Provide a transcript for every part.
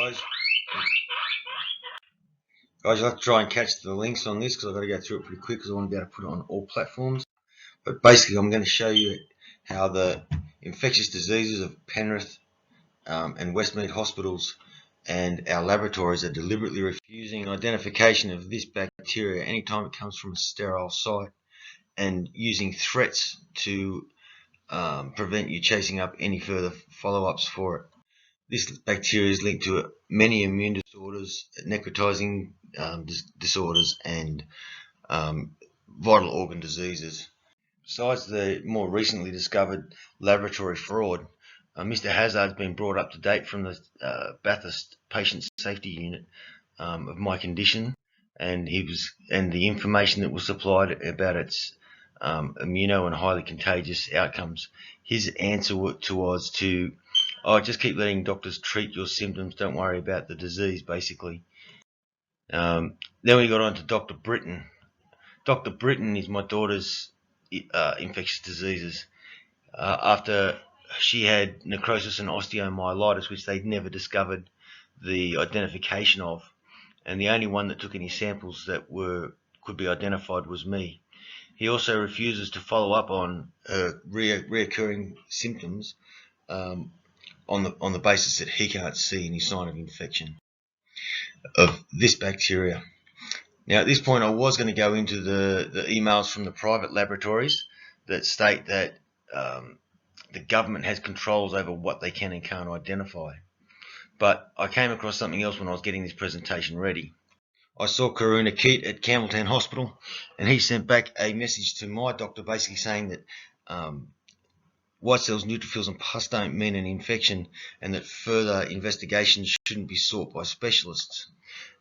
guys. Guys, you'll have to try and catch the links on this because I've got to go through it pretty quick because I want to be able to put it on all platforms. But basically, I'm going to show you how the infectious diseases of Penrith and Westmead hospitals and our laboratories are deliberately refusing identification of this bacteria anytime it comes from a sterile site and using threats to prevent you chasing up any further follow-ups for it. This bacteria is linked to many immune disorders, necrotizing disorders, and vital organ diseases. Besides the more recently discovered laboratory fraud, Mr. Hazard's been brought up to date from the Bathurst Patient Safety Unit of my condition, and the information that was supplied about its immuno and highly contagious outcomes. His answer was to, just keep letting doctors treat your symptoms, don't worry about the disease, basically. Then we got on to Dr. Britton. Dr. Britton is my daughter's infectious diseases. After she had necrosis and osteomyelitis, which they'd never discovered the identification of, and the only one that took any samples that could be identified was me. He also refuses to follow up on reoccurring symptoms on the basis that he can't see any sign of infection of this bacteria. Now, at this point, I was going to go into the emails from the private laboratories that state that the government has controls over what they can and can't identify. But I came across something else when I was getting this presentation ready. I saw Karuna Keat at Campbelltown Hospital, and he sent back a message to my doctor basically saying that white cells, neutrophils and pus don't mean an infection, and that further investigations shouldn't be sought by specialists.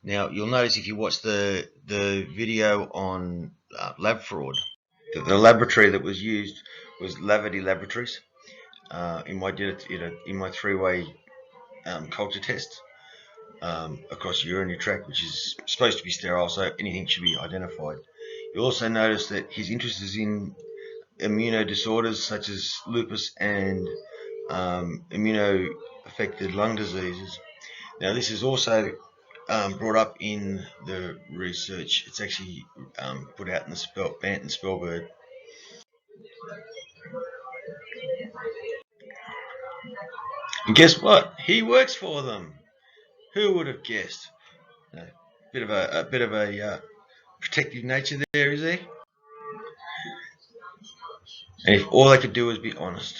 Now, you'll notice if you watch the video on lab fraud, the laboratory that was used was Lavity Laboratories. In my three-way culture test across urinary tract, which is supposed to be sterile, so anything should be identified. You'll also notice that his interest is in immuno disorders such as lupus and immuno-affected lung diseases. Now, this is also brought up in the research. It's actually put out in the Bantam Spellbird. And guess what? He works for them. Who would have guessed? A bit of a protective nature there, is he? And if all they could do was be honest.